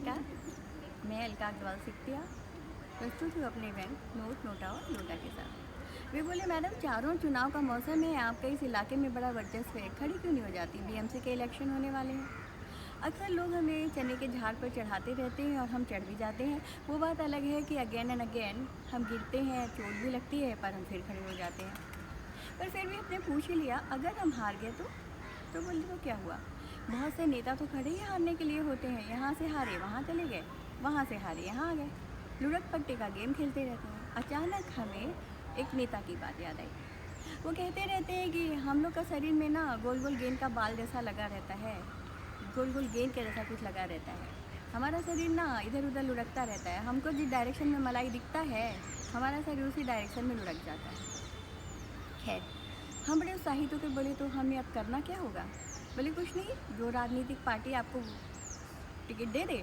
नमस्कार, मैं अलका अग्रवाल सिक्तिया प्रस्तुत हूँ अपने इवेंट नोट नोटा और लोटा के साथ। वे बोले, मैडम चारों चुनाव का मौसम है, आपका इस इलाके में बड़ा वर्चस्व है, खड़ी क्यों नहीं हो जाती? बीएमसी के इलेक्शन होने वाले हैं। अक्सर लोग हमें चने के झाड़ पर चढ़ाते रहते हैं और हम चढ़ भी जाते हैं। वो बात अलग है कि अगेन एंड अगेन हम गिरते हैं, चोट भी लगती है, पर हम फिर खड़े हो जाते हैं। पर फिर भी हमने पूछ ही लिया, अगर हम हार गए तो बोली तो क्या हुआ? बहुत से नेता तो खड़े ही हारने के लिए होते हैं। यहाँ से हारे वहाँ चले गए, वहाँ से हारे यहाँ आ गए, लुढ़क पट्टे का गेम खेलते रहते हैं। अचानक हमें एक नेता की बात याद आई। वो कहते रहते हैं कि हम लोग का शरीर में ना गोल गोल गेंद का बाल जैसा लगा रहता है, गोल गोल गेंद के जैसा कुछ लगा रहता है। हमारा शरीर ना इधर उधर लुढ़कता रहता है। हमको जिस डायरेक्शन में मलाई दिखता है, हमारा शरीर उसी डायरेक्शन में लुढ़क जाता है। खैर, हम बड़े उत्साहित होकर बोले, तो हमें अब करना क्या होगा? बोले, कुछ नहीं, जो राजनीतिक पार्टी आपको टिकट दे दे,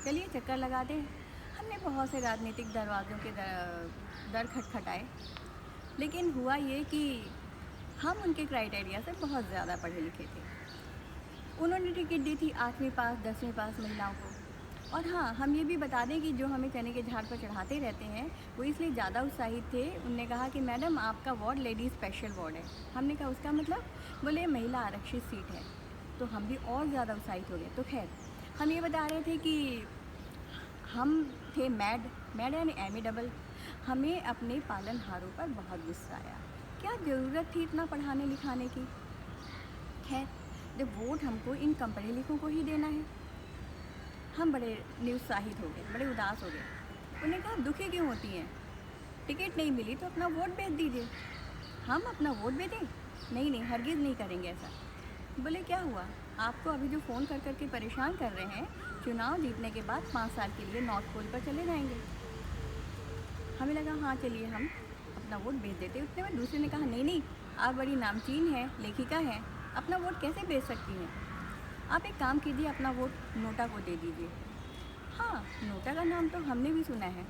चलिए चक्कर लगा दें। हमने बहुत से राजनीतिक दरवाज़ों के दर खटखटाए, लेकिन हुआ ये कि हम उनके क्राइटेरिया से बहुत ज़्यादा पढ़े लिखे थे। उन्होंने टिकट दी थी 8वीं पास 10वीं पास महिलाओं को। और हाँ, हम ये भी बता दें कि जो हमें चने के झाड़ पर चढ़ाते रहते हैं, वो इसलिए ज़्यादा उत्साहित थे। उनने कहा कि मैडम आपका वार्ड लेडी स्पेशल वार्ड है। हमने कहा उसका मतलब? बोले महिला आरक्षित सीट है। तो हम भी और ज़्यादा उत्साहित हो गए। तो खैर, हम ये बता रहे थे कि हम थे मैड यानी एम डबल। हमें अपने पालनहारों पर बहुत गुस्सा आया। क्या ज़रूरत थी इतना पढ़ाने लिखाने की? खैर, जब वोट हमको इन कम पढ़े लिखों को ही देना है, हम बड़े निरुत्साहित हो गए, बड़े उदास हो गए। उन्होंने कहा, दुखी क्यों होती हैं? टिकट नहीं मिली तो अपना वोट भेज दीजिए। हम अपना वोट भेजें? नहीं नहीं, हरगिज़ नहीं करेंगे ऐसा। बोले, क्या हुआ? आपको अभी जो फ़ोन कर कर के परेशान कर रहे हैं, चुनाव जीतने के बाद 5 साल के लिए नॉर्थ पोल पर चले जाएंगे। हमें लगा हाँ चलिए हम अपना वोट भेज देते। उतने में दूसरे ने कहा, नहीं नहीं, आप बड़ी नामचीन हैं, लेखिका हैं, अपना वोट कैसे भेज सकती हैं? आप एक काम कीजिए, अपना वोट नोटा को दे दीजिए। हाँ, नोटा का नाम तो हमने भी सुना है।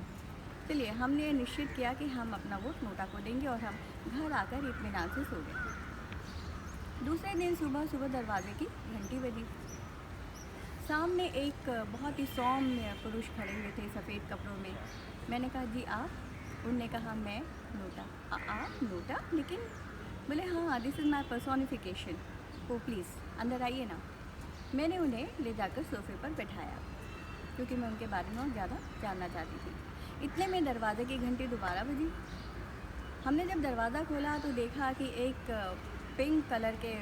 चलिए, हमने निश्चित किया कि हम अपना वोट नोटा को देंगे और हम घर आकर इत्मीनान से सो गए। दूसरे दिन सुबह सुबह दरवाजे की घंटी बजी। सामने एक बहुत ही सौम्य पुरुष खड़े हुए थे सफ़ेद कपड़ों में। मैंने कहा, जी आप? उनने कहा, मैं नोटा। आप नोटा? लेकिन बोले, हाँ, this is my personification. O please अंदर आइए ना। मैंने उन्हें ले जाकर सोफे पर बैठाया, क्योंकि मैं उनके बारे में और ज़्यादा जानना चाहती थी। इतने में दरवाजे की घंटी दोबारा बजी। हमने जब दरवाज़ा खोला तो देखा कि एक पिंक कलर के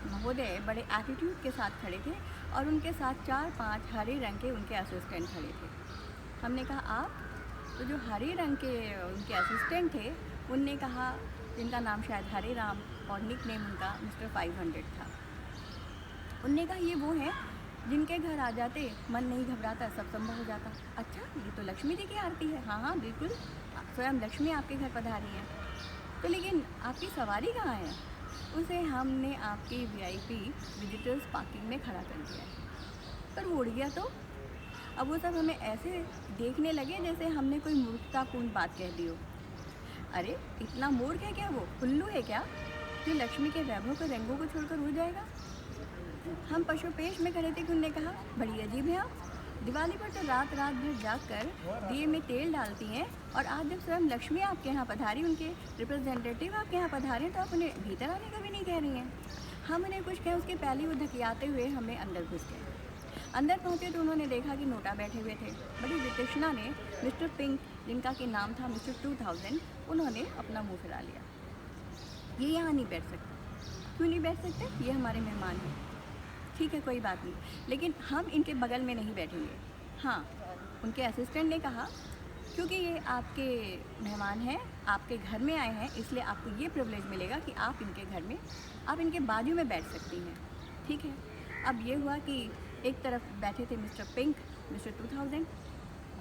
महोदय बड़े एटीट्यूड के साथ खड़े थे और उनके साथ 4-5 हरे रंग के उनके असिस्टेंट खड़े थे। हमने कहा, आप? तो जो हरे रंग के उनके असिस्टेंट थे, उनने कहा, जिनका नाम शायद हरे राम और निक नेम उनका मिस्टर 500 था। उनने कहा, ये वो हैं जिनके घर आ जाते मन नहीं घबराता, सब संभव हो जाता। अच्छा, ये तो लक्ष्मी जी की आरती है। हाँ हाँ बिल्कुल, स्वयं लक्ष्मी आपके घर पधारी है। तो लेकिन आपकी सवारी कहाँ है? उसे हमने आपकी वीआईपी विजिटर्स पार्किंग में खड़ा कर दिया है। पर वो उड़ गया तो? अब वो सब हमें ऐसे देखने लगे जैसे हमने कोई मूर्खतापूर्ण बात कह दी हो। अरे, इतना मूर्ख है क्या? वो उल्लू है क्या जो लक्ष्मी के वैभव के रंगों को छोड़कर उड़ जाएगा? हम पशुपेश में खड़े थे कि उन्होंने कहा, बड़ी अजीब है आप। दिवाली पर तो रात रात भर जाग कर दिए में तेल डालती हैं, और आज जब स्वयं लक्ष्मी आपके यहाँ पधारी, उनके रिप्रेजेंटेटिव आपके यहाँ पधारे, तो आप उन्हें भीतर आने का भी नहीं कह रही हैं। हम उन्हें कुछ कहें उसके पहले वो धकियाते हुए हमें अंदर घुस गए। अंदर पहुँचे तो उन्होंने देखा कि नोटा बैठे हुए थे। बड़ी वितृष्णा ने मिस्टर पिंक, जिनका कि नाम था मिस्टर 2000, उन्होंने अपना मुँह फिरा लिया। ये यहाँ नहीं बैठ सकते। क्यों नहीं बैठ सकते? ये हमारे मेहमान हैं। ठीक है, कोई बात नहीं, लेकिन हम इनके बगल में नहीं बैठेंगे। हाँ, उनके असिस्टेंट ने कहा, क्योंकि ये आपके मेहमान हैं, आपके घर में आए हैं, इसलिए आपको ये प्रिविलेज मिलेगा कि आप इनके घर में, आप इनके बाजू में बैठ सकती हैं। ठीक है। अब ये हुआ कि एक तरफ बैठे थे मिस्टर पिंक, मिस्टर 2000,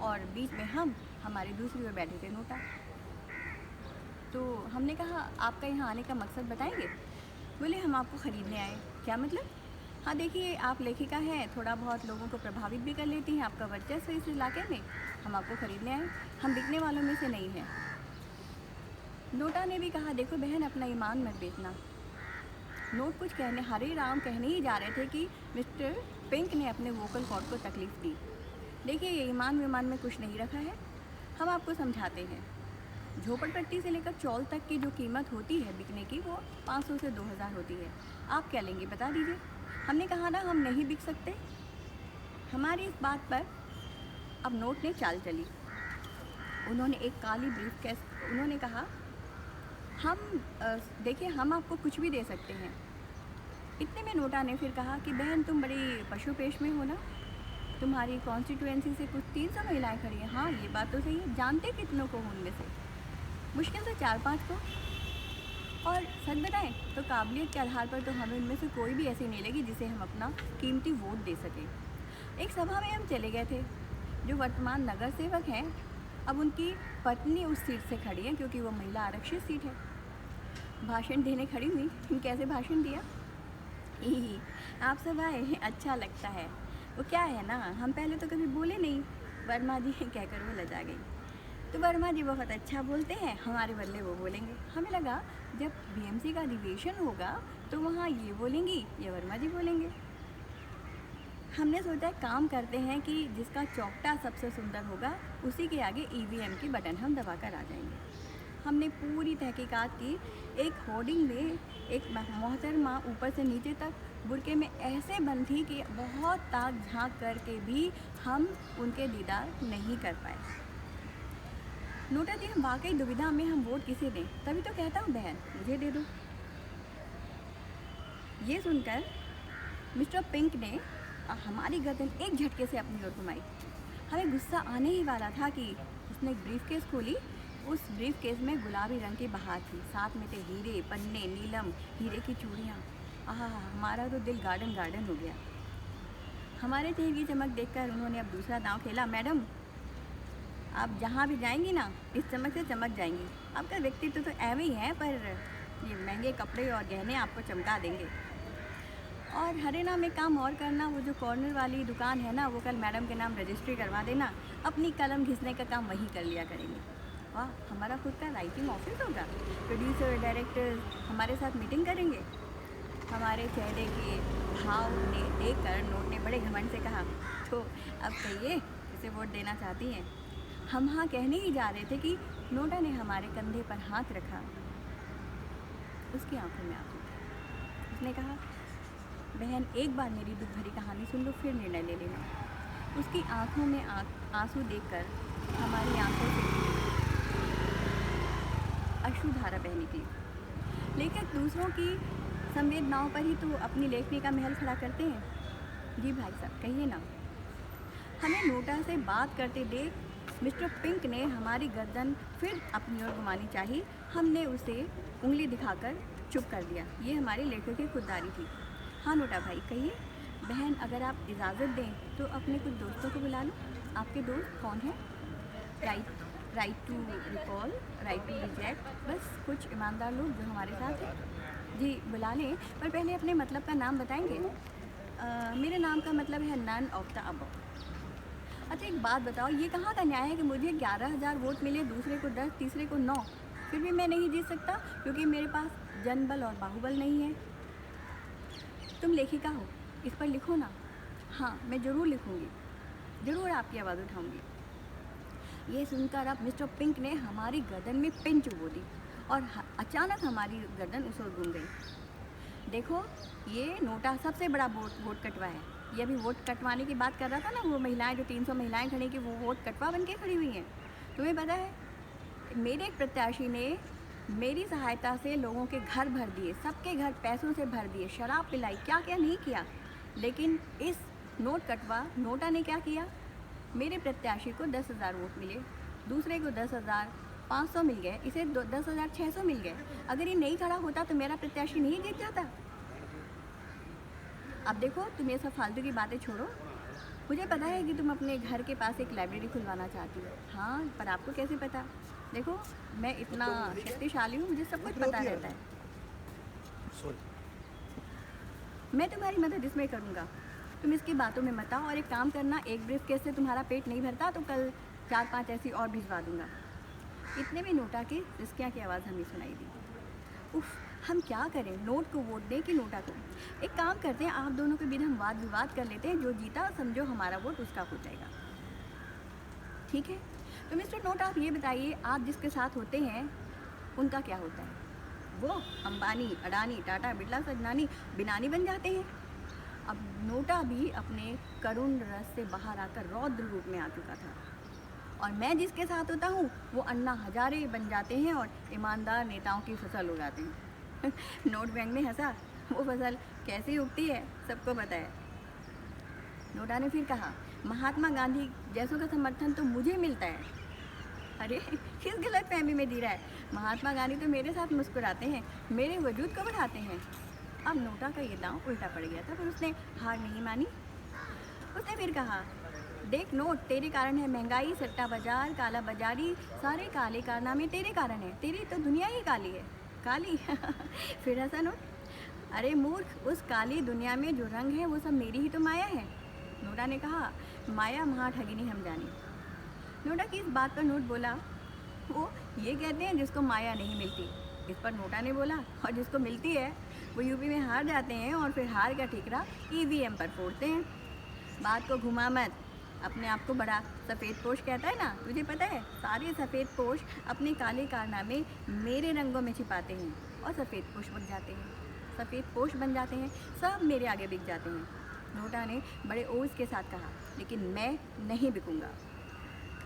और बीच में हम, हमारी दूसरी ओर बैठे थे नोटा। तो हमने कहा, आपका यहाँ आने का मकसद बताएंगे? बोले, हम आपको ख़रीदने आए। क्या मतलब? हाँ देखिए, आप लेखिका हैं, थोड़ा बहुत लोगों को प्रभावित भी कर लेती हैं, आपका वर्चस्व इस इलाके में, हम आपको ख़रीदने आए, हम बिकने वालों में से नहीं हैं। नोटा ने भी कहा, देखो बहन, अपना ईमान मत बेचना। नोट कुछ कहने, हरे राम कहने ही जा रहे थे कि मिस्टर पिंक ने अपने वोकल कॉर्ड को तकलीफ़ दी। देखिए, ये ईमान विमान में कुछ नहीं रखा है, हम आपको समझाते हैं। झोपड़पट्टी से लेकर चौल तक की जो कीमत होती है बिकने की, वो 500 से 2000 होती है। आप क्या लेंगे बता दीजिए। हमने कहा ना हम नहीं बिक सकते। हमारी इस बात पर अब नोट ने चाल चली। उन्होंने एक काली ब्रीफकेस, उन्होंने कहा हम देखिए हम आपको कुछ भी दे सकते हैं। इतने में नोटा ने फिर कहा कि बहन तुम बड़ी पशुपेश में हो ना, तुम्हारी कॉन्स्टिट्यूएंसी से कुछ 300 महिलाएं खड़ी हैं। हाँ ये बात तो सही है, जानते कितनों को हो उनमें से? मुश्किल से 4-5 को। और सच बताएं तो काबिलियत के आधार पर तो हमें उनमें से कोई भी ऐसी नहीं लगी जिसे हम अपना कीमती वोट दे सकें। एक सभा में हम चले गए थे। जो वर्तमान नगर सेवक हैं, अब उनकी पत्नी उस सीट से खड़ी है क्योंकि वो महिला आरक्षित सीट है। भाषण देने खड़ी हुई, कैसे भाषण दिया? ही आप सब आए, अच्छा लगता है। वो क्या है ना, हम पहले तो कभी बोले नहीं, वर्मा जी कहकर वो लजा गई। तो वर्मा जी बहुत अच्छा बोलते हैं, हमारे बदले वो बोलेंगे। हमें लगा जब बीएमसी का अधिवेशन होगा तो वहाँ ये बोलेंगी, ये वर्मा जी बोलेंगे। हमने सोचा काम करते हैं कि जिसका चौकटा सबसे सुंदर होगा उसी के आगे ईवीएम की बटन हम दबाकर आ जाएंगे। हमने पूरी तहकीकात की। एक होर्डिंग में एक मोहतरमा ऊपर से नीचे तक बुरके में ऐसे बंद थी कि बहुत ताक झांक करके भी हम उनके दीदार नहीं कर पाए। नोटा जी, हम वाकई दुविधा में, हम वोट किसे दें? तभी तो कहता हूँ बहन मुझे दे दो। ये सुनकर मिस्टर पिंक ने हमारी गर्दन एक झटके से अपनी ओर घुमाई। हमें गुस्सा आने ही वाला था कि उसने एक ब्रीफकेस खोली। उस ब्रीफकेस में गुलाबी रंग की बहार थी, साथ में थे हीरे, पन्ने, नीलम, हीरे की चूड़ियाँ। आहा, हमारा तो दिल गार्डन गार्डन हो गया। हमारे चेहरे की चमक देखकर उन्होंने अब दूसरा दांव खेला। मैडम, आप जहाँ भी जाएंगी ना, इस चमक से चमक जाएंगी। आपका व्यक्तित्व तो ऐवे ही है, पर ये महंगे कपड़े और गहने आपको चमका देंगे। और हरेना में काम और करना, वो जो कॉर्नर वाली दुकान है ना, वो कल मैडम के नाम रजिस्ट्री करवा देना। अपनी कलम घिसने का काम वहीं कर लिया करेंगे। वाह, हमारा खुद का राइटिंग ऑफिस होगा। प्रोड्यूसर, डायरेक्टर हमारे साथ मीटिंग करेंगे। हमारे चेहरे के भाव ने देखकर नोट ने बड़े घमंड से कहा, तो अब कहिए किसे वोट देना चाहती हैं? हम हाँ कहने ही जा रहे थे कि नोटा ने हमारे कंधे पर हाथ रखा। उसकी आंखों में आंसू थे। उसने कहा, बहन एक बार मेरी दुख भरी कहानी सुन लो, फिर निर्णय ले लेना। उसकी आंखों में आंसू देखकर हमारी आंखों से अश्रुधारा बह निकली। लेखक दूसरों की संवेदनाओं पर ही तो अपनी लेखनी का महल खड़ा करते हैं। जी भाई साहब कहिए ना। हमें नोटा से बात करते देख मिस्टर पिंक ने हमारी गर्दन फिर अपनी ओर घुमानी चाहिए। हमने उसे उंगली दिखाकर चुप कर दिया। ये हमारे लेखक की खुददारी थी। हाँ नोटा भाई कहिए। बहन, अगर आप इजाज़त दें तो अपने कुछ दोस्तों को बुला लो। आपके दोस्त कौन हैं? Right to recall, right to reject, बस कुछ ईमानदार लोग जो हमारे साथ हैं। जी बुला लें, पर पहले अपने मतलब का नाम बताएंगे? मेरे नाम का मतलब है नन ऑफ द अबव। अच्छा एक बात बताओ, ये कहाँ का न्याय है कि मुझे 11,000 वोट मिले, दूसरे को 10, तीसरे को 9, फिर भी मैं नहीं जीत सकता क्योंकि मेरे पास जनबल और बाहुबल नहीं है? तुम लेखिका हो, इस पर लिखो ना। हाँ मैं ज़रूर लिखूँगी, ज़रूर आपकी आवाज़ उठाऊँगी। ये सुनकर अब मिस्टर पिंक ने हमारी गर्दन में पिन चुभो दी और अचानक हमारी गर्दन उस ओर घूम गई। देखो ये नोटा सबसे बड़ा वोट कटवा है। ये अभी वोट कटवाने की बात कर रहा था ना, वो महिलाएं जो 300 महिलाएं खड़ी कि वो वोट कटवा बन के खड़ी हुई हैं। तुम्हें पता है मेरे एक प्रत्याशी ने मेरी सहायता से लोगों के घर भर दिए, सबके घर पैसों से भर दिए, शराब पिलाई, क्या क्या नहीं किया। लेकिन इस नोटा ने क्या किया? मेरे प्रत्याशी को 10,000 वोट मिले, दूसरे को 10,000, 500 मिल गए, इसे 10,600 मिल गए। अगर ये नहीं खड़ा होता तो मेरा प्रत्याशी नहीं जीत जाता। अब देखो तुम ये सब फालतू की बातें छोड़ो। मुझे पता है कि तुम अपने घर के पास एक लाइब्रेरी खुलवाना चाहती हो। हाँ पर आपको कैसे पता? देखो मैं इतना शक्तिशाली हूँ, मुझे सब कुछ पता रहता है। मैं तुम्हारी मदद इसमें करूँगा, तुम इसकी बातों में मत आओ। और एक काम करना, एक ब्रीफकेस से तुम्हारा पेट नहीं भरता तो कल 4-5 ऐसी और भिजवा दूँगा। इतने में नोटा की रिस्किया की आवाज़ हमें सुनाई दी। उफ, हम क्या करें, नोट को वोट दें कि नोटा को? एक काम करते हैं, आप दोनों के बीच हम वाद विवाद कर लेते हैं, जो जीता समझो हमारा वोट उसका हो जाएगा, ठीक है? तो मिस्टर नोट, आप ये बताइए, आप जिसके साथ होते हैं उनका क्या होता है? वो अंबानी, अडानी, टाटा, बिरला, सजनानी, बिनानी बन जाते हैं। अब नोटा भी अपने करुण रस से बाहर आकर रौद्र रूप में आ चुका था, और मैं जिसके साथ होता हूँ वो अन्ना हजारे बन जाते हैं और ईमानदार नेताओं की फसल हो जाते हैं। नोट बैंक ने हंसा, वो फसल कैसे उगती है सबको पता है। नोटा ने फिर कहा, महात्मा गांधी जैसों का समर्थन तो मुझे मिलता है। अरे किस गलत फहमी में जी रहा है? महात्मा गांधी तो मेरे साथ मुस्कुराते हैं, मेरे वजूद को बढ़ाते हैं। अब नोटा का ये दांव उल्टा पड़ गया था, पर उसने हार नहीं मानी। उसने फिर कहा, देख नोट, तेरे कारण है महंगाई, सट्टा बाजार, काला बाजारी, सारे काले कारनामे तेरे कारण है। तेरी तो दुनिया ही काली है। काली? फिर ऐसा नोट, अरे मूर्ख, उस काली दुनिया में जो रंग है वो सब मेरी ही तो माया है। नोटा ने कहा, माया महा ठगिनी हम जानी। नोटा की इस बात पर नोट बोला, वो ये कहते हैं जिसको माया नहीं मिलती। इस पर नोटा ने बोला, और जिसको मिलती है वो यूपी में हार जाते हैं और फिर हार का ठिकरा ईवीएम पर फोड़ते हैं। बात को घुमा मत, अपने आप को बड़ा सफ़ेद पोश कहता है ना, तुझे पता है सारे सफ़ेद पोश अपने काले कारनामे मेरे रंगों में छिपाते हैं और सफ़ेद पोश बन जाते हैं, सफ़ेद पोश बन जाते हैं, सब मेरे आगे बिक जाते हैं। नोटा ने बड़े ओज के साथ कहा, लेकिन मैं नहीं बिकूंगा।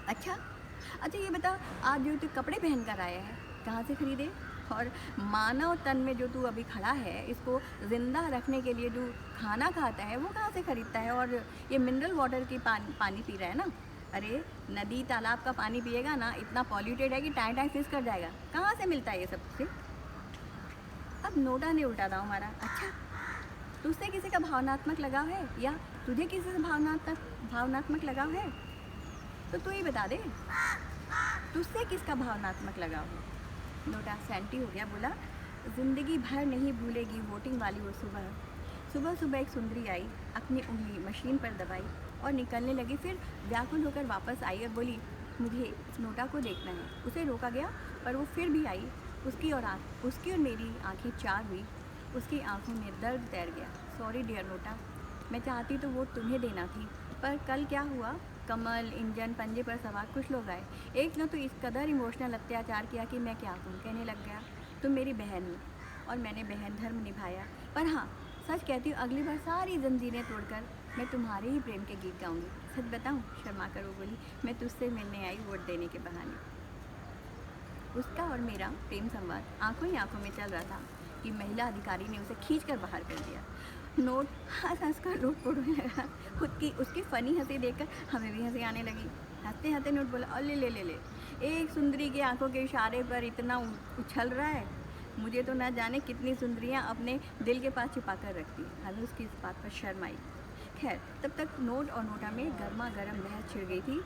अच्छा ये बता, आज जो तू कपड़े पहन कर आया है कहाँ से खरीदे? और मानव तन में जो तू अभी खड़ा है, इसको ज़िंदा रखने के लिए जो खाना खाता है वो कहाँ से खरीदता है? और ये मिनरल वाटर की पानी पी रहा है ना? अरे नदी तालाब का पानी पिएगा ना, इतना पॉल्यूटेड है कि टाइम टाइम फिस कर जाएगा। कहाँ से मिलता है ये सब से? अब नोटा ने उल्टा दांव मारा, अच्छा तुझसे किसी का भावनात्मक लगाव है, या तुझे किसी से भावनात्मक लगाव है? तो तू ही बता दे, तुझसे किसका भावनात्मक लगाव है? नोटा सैंटी हो गया, बोला, ज़िंदगी भर नहीं भूलेगी वोटिंग वाली वो सुबह एक सुंदरी आई, अपनी उंगली मशीन पर दबाई और निकलने लगी। फिर व्याकुल होकर वापस आई और बोली, मुझे इस नोटा को देखना है। उसे रोका गया पर वो फिर भी आई। उसकी और मेरी आंखें चार हुई। उसकी आंखों में दर्द तैर गया। सॉरी डियर नोटा, मैं चाहती तो वोट तुम्हें देना थी, पर कल क्या हुआ, कमल, इंजन, पंजे पर सवार कुछ लोग आए। एक ने तो इस कदर इमोशनल अत्याचार किया कि मैं क्या कहूँ, कहने लग गया, तुम मेरी बहन हो। और मैंने बहन धर्म निभाया, पर हाँ सच कहती हूँ, अगली बार सारी जंजीरें तोड़कर मैं तुम्हारे ही प्रेम के गीत गाऊंगी। सच बताऊँ, शर्मा कर वो बोली, मैं तुझसे मिलने आई वोट देने के बहाने। उसका और मेरा प्रेम संवाद आंखों ही आंखों में चल रहा था कि महिला अधिकारी ने उसे खींचकर बाहर कर दिया। नोट हंस कर लोट पोड़ने लगा। उसकी फ़नी हंसी देखकर हमें भी हंसी आने लगी। हंसते हंसते नोट बोला, और ले, एक सुंदरी की आंखों के इशारे पर इतना उछल रहा है, मुझे तो ना जाने कितनी सुंदरियां अपने दिल के पास छिपा कर रखती। हमें उसकी इस बात पर शर्म आई। खैर, तब तक नोट और नोटा में गर्मा गर्म बहस छिड़ गई थी।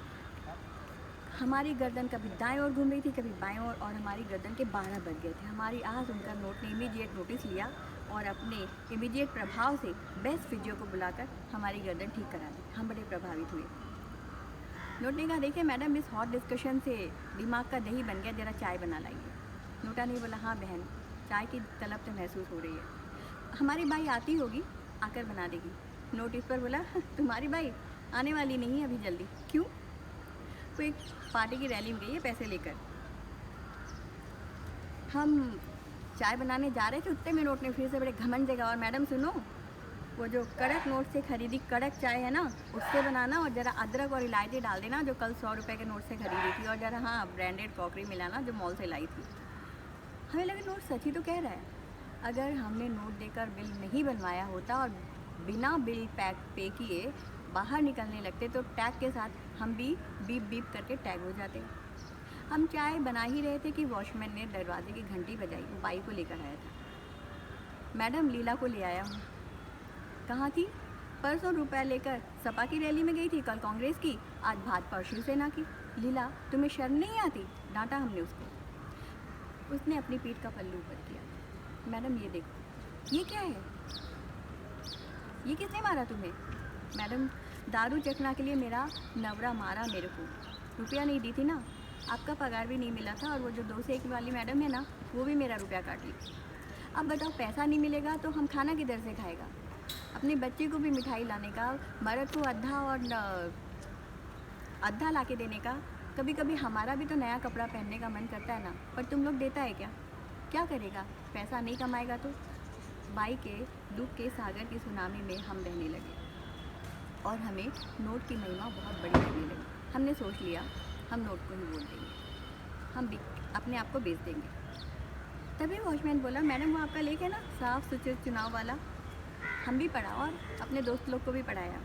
हमारी गर्दन कभी दाएं ओर घूम रही थी, कभी बाएं ओर, और हमारी गर्दन के 12 बज गए थे। हमारी आह सुनकर नोट ने इमीडिएट नोटिस लिया और अपने इमीडिएट प्रभाव से बेस्ट फिजियो को बुलाकर हमारी गर्दन ठीक करा दी। हम बड़े प्रभावित हुए। नोट ने कहा, देखिए मैडम, इस हॉट डिस्कशन से दिमाग का दही बन गया, ज़रा चाय बना लाइए। नोटा ने बोला, हाँ बहन, चाय की तलब तो महसूस हो रही है, हमारी बाई आती होगी, आकर बना देगी। नोट इस पर बोला, तुम्हारी बाई आने वाली नहीं है अभी जल्दी। क्यों? वो एक पार्टी की रैली में गई है पैसे लेकर। हम चाय बनाने जा रहे थे, उतने में नोट ने फिर से बड़े घमंड जगह, और मैडम सुनो, वो जो कड़क नोट से खरीदी कड़क चाय है ना, उससे बनाना, और ज़रा अदरक और इलायची डाल देना, जो कल 100 रुपये के नोट से खरीदी थी, और ज़रा हाँ ब्रांडेड क्रॉकरी मिलाना जो मॉल से लाई थी। हमें लगा नोट सच ही तो कह रहा है। अगर हमने नोट देकर बिल नहीं बनवाया होता और बिना बिल पे किए बाहर निकलने लगते तो टैग के साथ हम भी बीप बीप करके टैग हो जाते। हम चाय बना ही रहे थे कि वॉचमैन ने दरवाजे की घंटी बजाई। वो बाई को लेकर आया था। मैडम, लीला को ले आया हूँ। कहाँ थी? परसों रुपया लेकर सपा की रैली में गई थी, कल कांग्रेस की, आज भाजपा और शिवसेना की। लीला, तुम्हें शर्म नहीं आती? डांटा हमने उसको। उसने अपनी पीठ का पल्लू ऊपर किया। मैडम ये देखो, ये क्या है? ये किसने मारा तुम्हें? मैडम, दारू चखना के लिए मेरा नवरा मारा मेरे को। रुपया नहीं दी थी ना, आपका पगार भी नहीं मिला था, और वो जो 2 से 1 वाली मैडम है ना, वो भी मेरा रुपया काट ली। अब बताओ, पैसा नहीं मिलेगा तो हम खाना किधर से खाएगा? अपने बच्चे को भी मिठाई लाने का, मर्द को अद्धा और अद्धा ला के देने का। कभी कभी हमारा भी तो नया कपड़ा पहनने का मन करता है ना, पर तुम लोग देता है क्या? क्या करेगा? पैसा नहीं कमाएगा तो? बाई के दुख के सागर की सुनामी में हम बहने लगे और हमें नोट की महिमा बहुत बड़ी लगने लगी। हमने सोच लिया हम नोट को ही वोट देंगे, हम भी अपने आप को बेच देंगे। तभी वॉचमैन बोला, मैडम वो आपका लेख है ना साफ सुथरे चुनाव वाला, हम भी पढ़ा और अपने दोस्त लोग को भी पढ़ाया।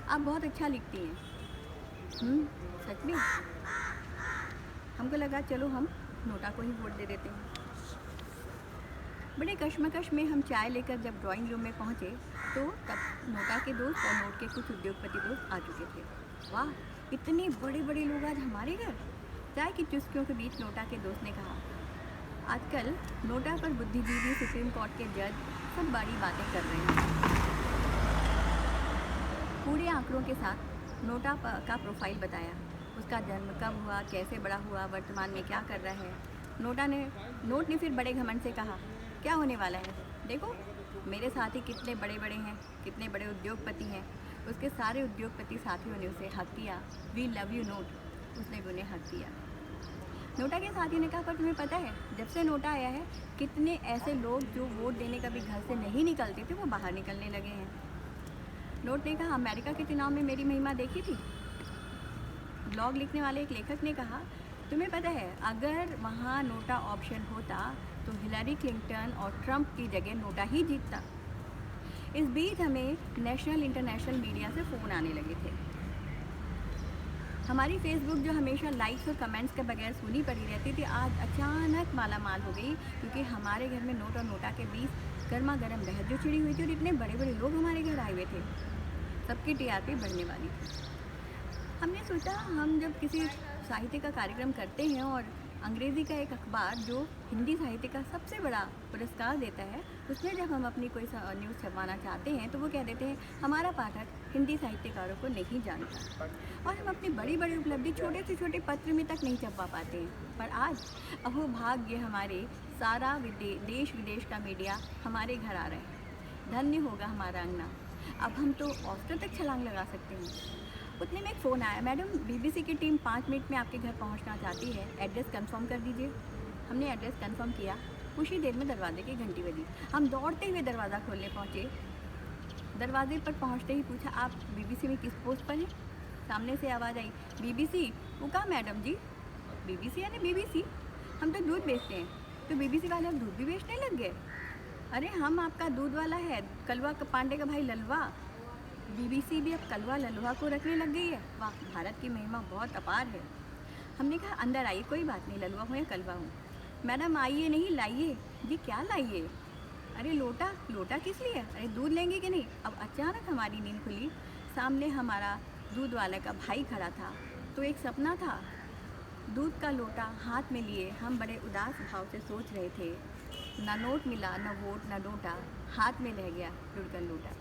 आप बहुत अच्छा लिखती हैं। सच में? हमको लगा चलो हम नोटा को ही वोट दे देते हैं। बड़े कश्मकश में हम चाय लेकर जब ड्राइंग रूम में पहुँचे तो तब नोटा के दोस्त और नोट के कुछ उद्योगपति दोस्त आ चुके थे। वाह, इतने बड़े बड़े लोग आज हमारे घर। चाय की चुस्कियों के बीच नोटा के दोस्त ने कहा, आजकल नोटा पर बुद्धिजीवी, सुप्रीम कोर्ट के जज सब बड़ी बातें कर रहे हैं। पूरे आंकड़ों के साथ नोटा का प्रोफाइल बताया, उसका जन्म कब हुआ, कैसे बड़ा हुआ, वर्तमान में क्या कर रहा है। नोट ने फिर बड़े घमंड से कहा, क्या होने वाला है? देखो मेरे साथी कितने बड़े बड़े हैं, कितने बड़े उद्योगपति हैं। उसके सारे उद्योगपति साथियों ने उसे हक किया। वी लव यू नोट, उसने भी उन्हें हक किया। नोटा के साथियों ने कहा, पर तुम्हें पता है जब से नोटा आया है कितने ऐसे लोग जो वोट देने कभी घर से नहीं निकलते थे वो बाहर निकलने लगे हैं। नोट ने कहा, अमेरिका के चुनाव में मेरी महिमा देखी थी? ब्लॉग लिखने वाले एक लेखक ने कहा, तुम्हें पता है अगर वहाँ नोटा ऑप्शन होता तो हिलरी क्लिंटन और ट्रंप की जगह नोटा ही जीतता। इस बीच हमें नेशनल इंटरनेशनल मीडिया से फ़ोन आने लगे थे। हमारी फेसबुक जो हमेशा लाइक्स और कमेंट्स के बगैर सुनी पड़ी रहती थी, आज अचानक मालामाल हो गई, क्योंकि हमारे घर में नोट और नोटा के बीच गर्मा गर्म बहस जो छिड़ी हुई थी और इतने बड़े बड़े लोग हमारे घर आए हुए थे। सबकी टीआरपी बढ़ने वाली थी। हमने सोचा हम जब किसी साहित्य का कार्यक्रम करते हैं और अंग्रेज़ी का एक अखबार जो हिंदी साहित्य का सबसे बड़ा पुरस्कार देता है, उसमें जब हम अपनी कोई न्यूज़ छपवाना चाहते हैं तो वो कह देते हैं हमारा पाठक हिंदी साहित्यकारों को नहीं जानता, और हम अपनी बड़ी बड़ी उपलब्धि छोटे से छोटे पत्र में तक नहीं छपवा पाते हैं। पर आज अहो भाग्य, हमारे सारा देश विदेश का मीडिया हमारे घर आ रहा है। धन्य होगा हमारा अंगना, अब हम तो ऑस्कर तक छलांग लगा सकते हैं। उतने में एक फ़ोन आया, मैडम बीबीसी की टीम 5 मिनट में आपके घर पहुंचना चाहती है, एड्रेस कंफर्म कर दीजिए। हमने एड्रेस कंफर्म किया, कुछ ही देर में दरवाजे की घंटी बजी। हम दौड़ते हुए दरवाज़ा खोलने पहुंचे। दरवाजे पर पहुंचते ही पूछा, आप बीबीसी में किस पोस्ट पर हैं? सामने से आवाज़ आई, बीबीसी। वो कहा, मैडम जी बीबीसी यानी बीबीसी, हम तो दूध बेचते हैं। तो बीबीसी वाले अब दूध भी बेचने लग गए? अरे हम आपका दूध वाला है, कलवा पांडे का भाई ललवा। बीबीसी भी अब कलवा ललवा को रखने लग गई है। वाह, भारत की महिमा बहुत अपार है। हमने कहा, अंदर आइए, कोई बात नहीं, ललवा हो या कलवा हो। मैडम आइए नहीं, लाइए। जी क्या लाइए? अरे लोटा। लोटा किस लिए? अरे दूध लेंगे कि नहीं? अब अचानक हमारी नींद खुली। सामने हमारा दूध वाले का भाई खड़ा था। तो एक सपना था। दूध का लोटा हाथ में लिए हम बड़े उदास भाव से सोच रहे थे, ना नोट मिला, ना वोट, ना नोटा, हाथ में रह गया लुढ़कन लोटा।